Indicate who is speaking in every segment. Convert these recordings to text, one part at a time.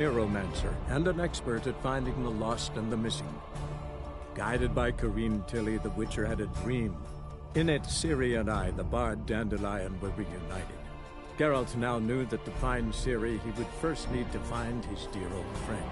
Speaker 1: Neuromancer and an expert at finding the lost and the missing. Guided by Corrine Tilly, the Witcher had a dream. In it, Ciri and I, the bard Dandelion, were reunited. Geralt now knew that to find Ciri, he would first need to find his dear old friend.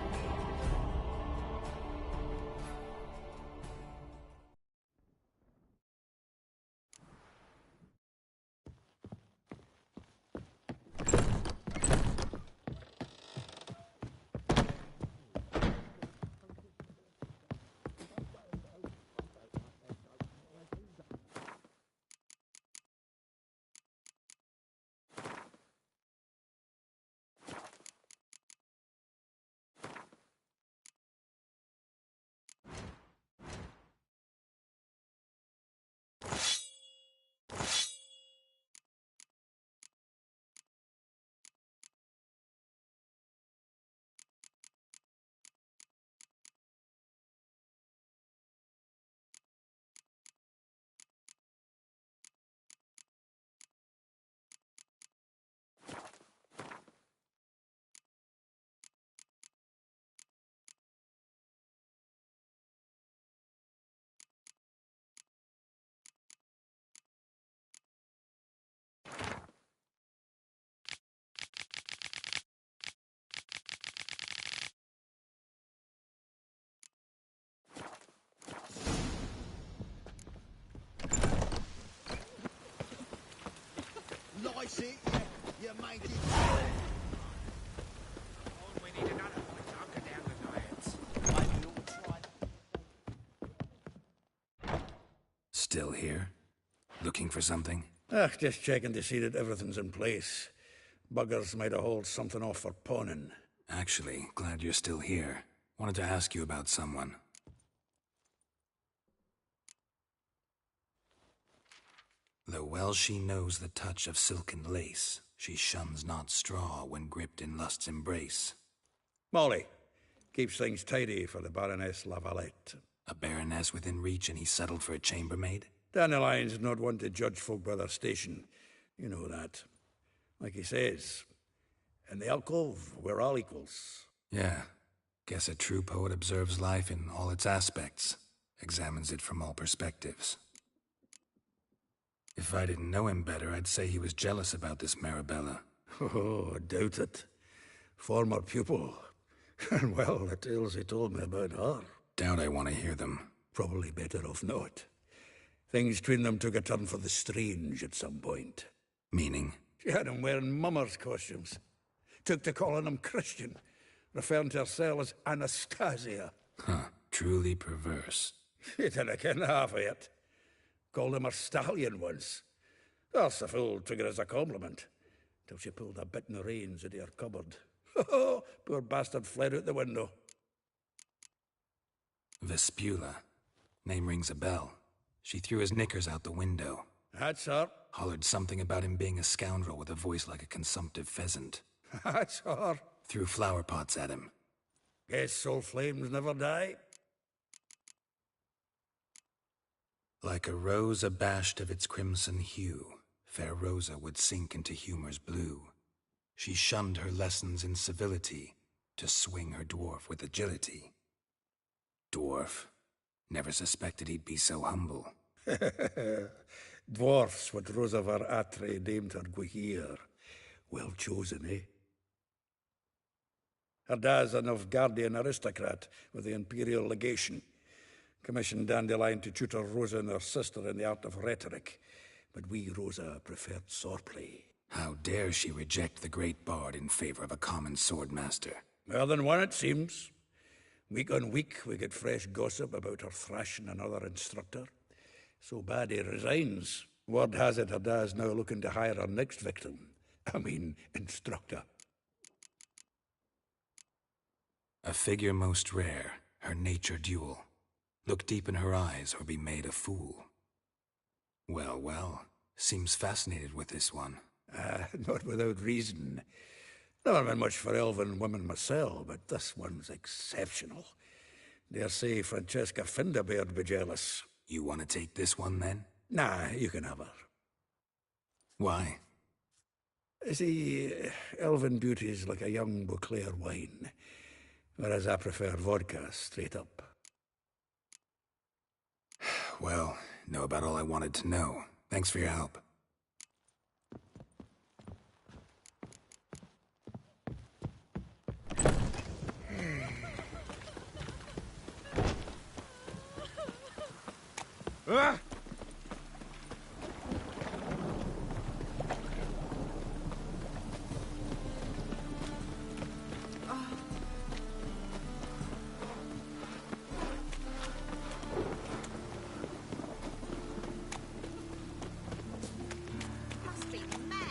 Speaker 2: Nice it, you made it.
Speaker 3: We need another one to hunker down the diets.
Speaker 2: Maybe we'll try.
Speaker 4: Still here? Looking for something?
Speaker 5: Just checking to see that everything's in place. Buggers might have hauled something off for pawning.
Speaker 4: Actually, glad you're still here. Wanted to ask you about someone. Though well she knows the touch of silken lace, she shuns not straw when gripped in lust's embrace.
Speaker 5: Molly keeps things tidy for the Baroness Lavalette.
Speaker 4: A baroness within reach and he settled for a chambermaid?
Speaker 5: Dandelion's not one to judge folk by their station. You know that. Like he says, in the alcove, we're all equals.
Speaker 4: Yeah. Guess a true poet observes life in all its aspects, examines it from all perspectives. If I didn't know him better, I'd say he was jealous about this Marabella.
Speaker 5: Oh, I doubt it. Former pupil. And well, the tales he told me about her.
Speaker 4: Doubt I want to hear them.
Speaker 5: Probably better off not. Things between them took a turn for the strange at some point.
Speaker 4: Meaning?
Speaker 5: She had him wearing mummers' costumes. Took to calling him Christian, referring to herself as Anastasia.
Speaker 4: Huh, truly perverse.
Speaker 5: She didn't ken half of it. Called him a stallion once. That's the fool took it as a compliment, till she pulled a bit in the reins into her cupboard. Oh, poor bastard fled out the window.
Speaker 4: Vespula. Name rings a bell. She threw his knickers out the window.
Speaker 5: That's her.
Speaker 4: Hollered something about him being a scoundrel with a voice like a consumptive pheasant.
Speaker 5: That's her.
Speaker 4: Threw flower pots at him.
Speaker 5: Guess soul flames never die.
Speaker 4: Like a rose abashed of its crimson hue, fair Rosa would sink into humor's blue. She shunned her lessons in civility, to swing her dwarf with agility. Dwarf. Never suspected he'd be so humble.
Speaker 5: Dwarfs what Rosavar Atre named her Guihir. Well chosen, eh? Her dad's a Novgardian aristocrat with the Imperial Legation. Commissioned Dandelion to tutor Rosa and her sister in the art of rhetoric, but we, Rosa, preferred swordplay.
Speaker 4: How dare she reject the great bard in favor of a common swordmaster?
Speaker 5: More than one, it seems. Week on week, we get fresh gossip about her thrashing another instructor. So bad he resigns. Word has it her dad's now looking to hire her next victim. Instructor.
Speaker 4: A figure most rare, her nature dual. Look deep in her eyes or be made a fool. Well, well, seems fascinated with this one.
Speaker 5: Not without reason. Never been much for elven women myself, but this one's exceptional. Dare say Francesca Finderbeard be jealous.
Speaker 4: You want to take this one, then?
Speaker 5: Nah, you can have her.
Speaker 4: Why?
Speaker 5: See, elven beauty's like a young Beauclair wine. Whereas I prefer vodka, straight up.
Speaker 4: Well, know about all I wanted to know. Thanks for your help.
Speaker 6: Must be mad.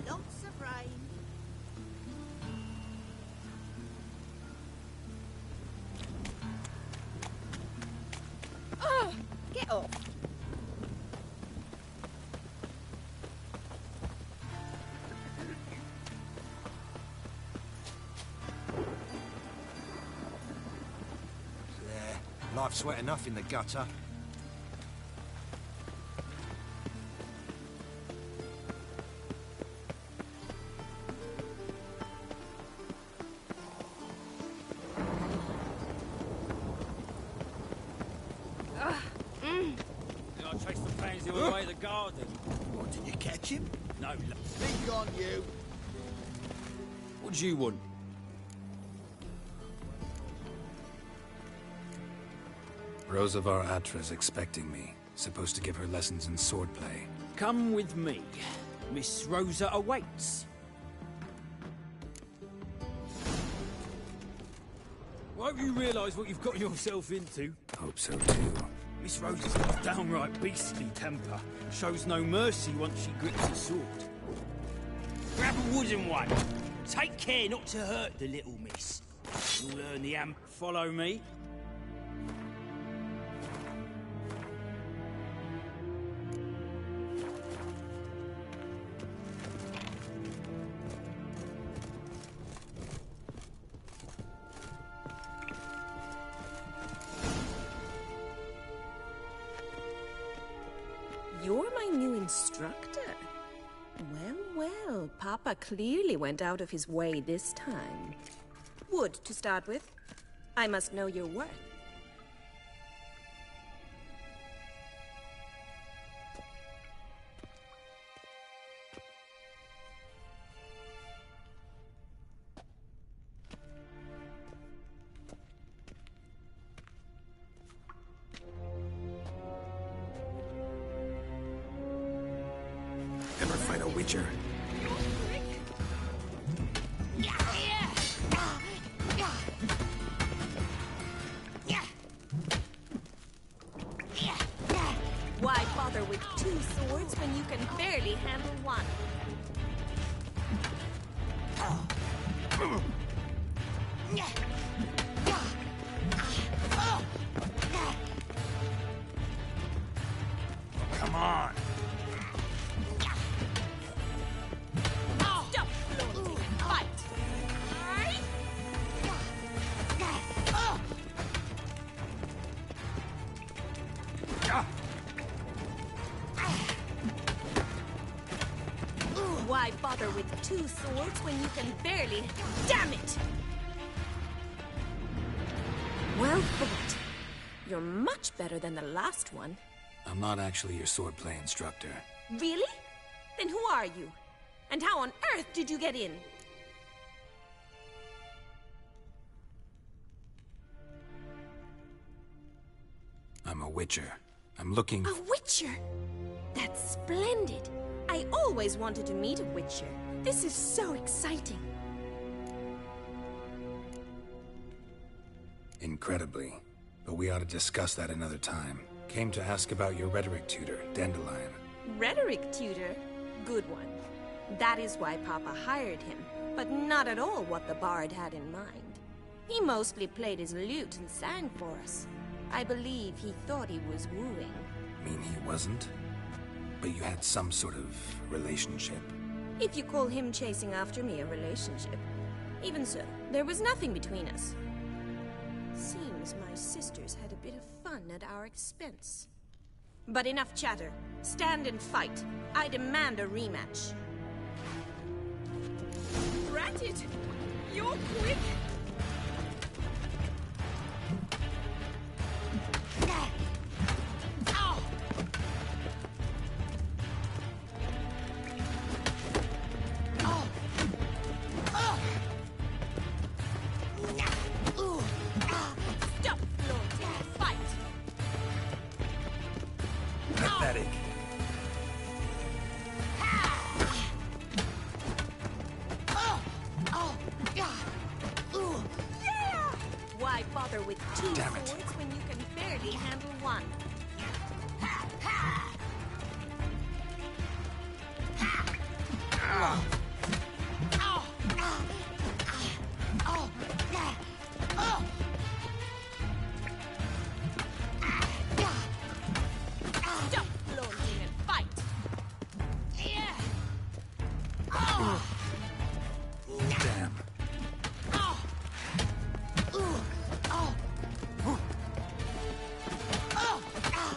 Speaker 6: Lots of rain. Oh, get off.
Speaker 2: There. Life's wet enough in the gutter.
Speaker 3: I chased the pansy all the way to the garden.
Speaker 2: What, did you catch him?
Speaker 3: No,
Speaker 2: Think on you.
Speaker 3: what do you want?
Speaker 4: Rosa var Atra's expecting me. Supposed to give her lessons in swordplay.
Speaker 3: Come with me. Miss Rosa awaits. Won't you realise what you've got yourself into?
Speaker 4: Hope so too.
Speaker 3: Miss Rosa's got a downright beastly temper. Shows no mercy once she grips a sword. Grab a wooden one. Take care not to hurt the little miss. You'll learn the follow me.
Speaker 7: You're my new instructor. Well, Papa clearly went out of his way this time. Wood, to start with. I must know your worth.
Speaker 4: Ever fight a witcher?
Speaker 7: Why bother with two swords when you can barely handle one?
Speaker 3: Come on.
Speaker 7: Stop floating and fight! Why bother with two swords when you can barely... Damn it! Well fought. You're much better than the last one.
Speaker 4: I'm not actually your swordplay instructor.
Speaker 7: Really? Then who are you? And how on earth did you get in?
Speaker 4: I'm a witcher. I'm looking...
Speaker 7: A witcher? That's splendid. I always wanted to meet a witcher. This is so exciting.
Speaker 4: Incredibly. But we ought to discuss that another time. Came to ask about your rhetoric tutor, Dandelion.
Speaker 7: Rhetoric tutor? Good one. That is why Papa hired him, but not at all what the bard had in mind. He mostly played his lute and sang for us. I believe he thought he was wooing.
Speaker 4: Mean he wasn't? But you had some sort of relationship?
Speaker 7: If you call him chasing after me a relationship. Even so, there was nothing between us. Seems my sisters had a bit of fun at our expense. But enough chatter. Stand and fight. I demand a rematch. Rat it! You're quick! Why bother with two swords when you can barely handle one? Stop flaunting and fight!
Speaker 4: Damn.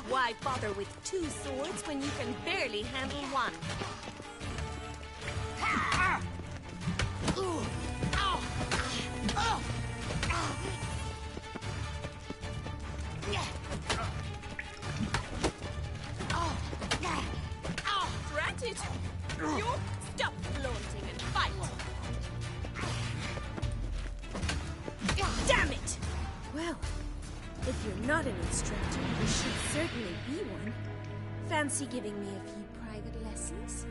Speaker 7: Why bother with two swords when you can barely handle one? Drat it! You stop flaunting and fight! Damn it! Well, if you're not an instructor, you should certainly be one. Fancy giving me a few private lessons?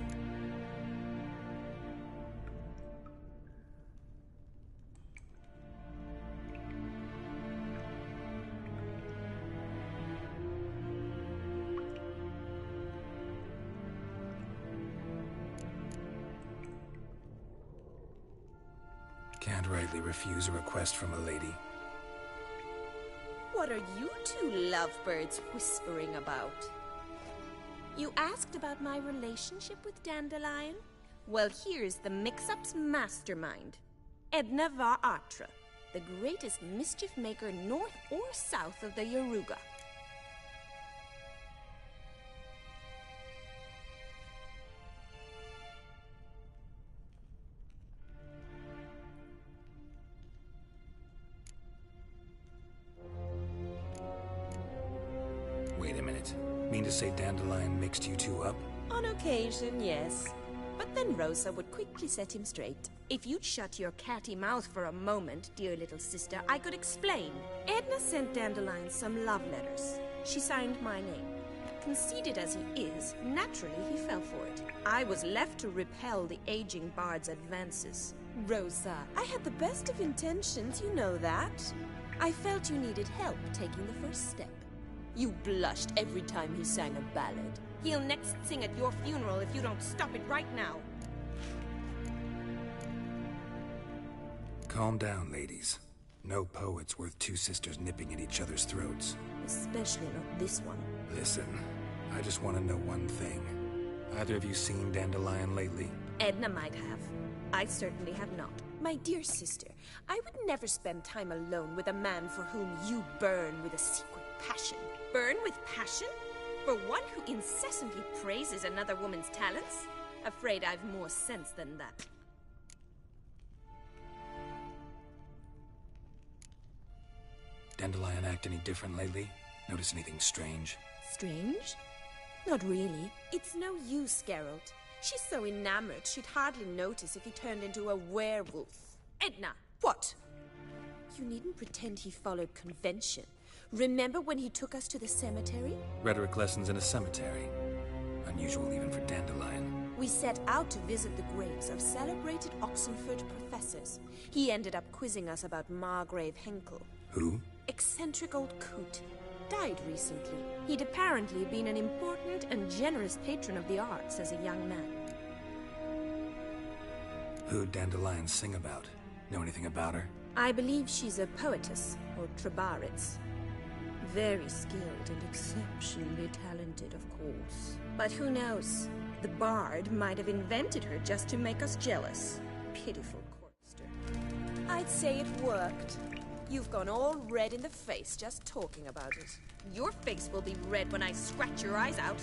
Speaker 4: Can't rightly refuse a request from a lady.
Speaker 7: What are you two lovebirds whispering about? You asked about my relationship with Dandelion? Well, here's the mix-up's mastermind. Edna var Atra, the greatest mischief maker north or south of the Yaruga.
Speaker 4: Wait a minute. Mean to say Dandelion mixed you two up?
Speaker 7: On occasion, yes. But then Rosa would quickly set him straight. If you'd shut your catty mouth for a moment, dear little sister, I could explain. Edna sent Dandelion some love letters. She signed my name. Conceited as he is, naturally he fell for it. I was left to repel the aging bard's advances. Rosa, I had the best of intentions, you know that. I felt you needed help taking the first step. You blushed every time he sang a ballad. He'll next sing at your funeral if you don't stop it right now.
Speaker 4: Calm down, ladies. No poet's worth two sisters nipping at each other's throats.
Speaker 7: Especially not this one.
Speaker 4: Listen, I just want to know one thing. Either of you seen Dandelion lately?
Speaker 7: Edna might have. I certainly have not. My dear sister, I would never spend time alone with a man for whom you burn with a secret passion. Burn with passion? For one who incessantly praises another woman's talents? Afraid I've more sense than that.
Speaker 4: Dandelion act any different lately? Notice anything strange?
Speaker 7: Strange? Not really. It's no use, Geralt. She's so enamored she'd hardly notice if he turned into a werewolf. Edna! What? You needn't pretend he followed convention. Remember when he took us to the cemetery?
Speaker 4: Rhetoric lessons in a cemetery. Unusual even for Dandelion.
Speaker 7: We set out to visit the graves of celebrated Oxenford professors. He ended up quizzing us about Margrave Henkel.
Speaker 4: Who?
Speaker 7: eccentric old coot. Died recently. He'd apparently been an important and generous patron of the arts as a young man.
Speaker 4: Who'd Dandelions sing about? Know anything about her?
Speaker 7: I believe she's a poetess, or trabaritz. Very skilled and exceptionally talented, of course. But who knows? The bard might have invented her just to make us jealous. Pitiful chorister. I'd say it worked. You've gone all red in the face just talking about it. Your face will be red when I scratch your eyes out.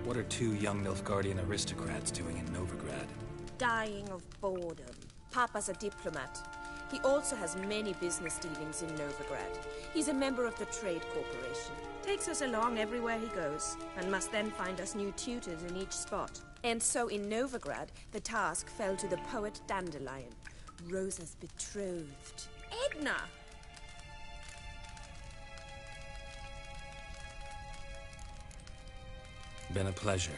Speaker 4: What are two young Nilfgaardian aristocrats doing in Novigrad?
Speaker 7: Dying of boredom. Papa's a diplomat. He also has many business dealings in Novigrad. He's a member of the Trade Corporation. Takes us along everywhere he goes, and must then find us new tutors in each spot. And so in Novigrad, the task fell to the poet Dandelion, Rosa's betrothed. Edna!
Speaker 4: Been a pleasure,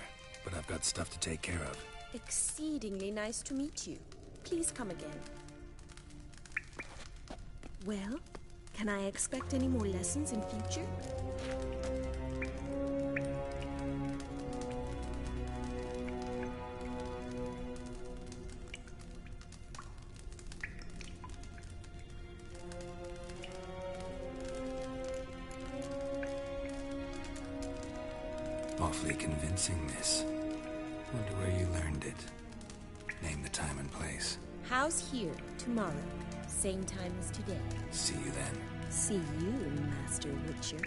Speaker 4: but I've got stuff to take care of.
Speaker 7: Exceedingly nice to meet you. Please come again. Well, can I expect any more lessons in future?
Speaker 4: Awfully convincing, miss. Wonder where you learned it. Name the time and place.
Speaker 7: House here, tomorrow. Same time as today.
Speaker 4: See you then.
Speaker 7: See you, Master Witcher.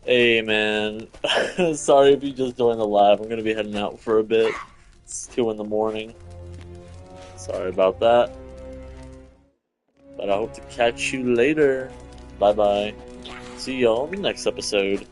Speaker 8: Hey man, sorry if you just joined the live. I'm gonna be heading out for a bit. It's 2 in the morning. Sorry about that. But I hope to catch you later. Bye bye. See y'all in the next episode.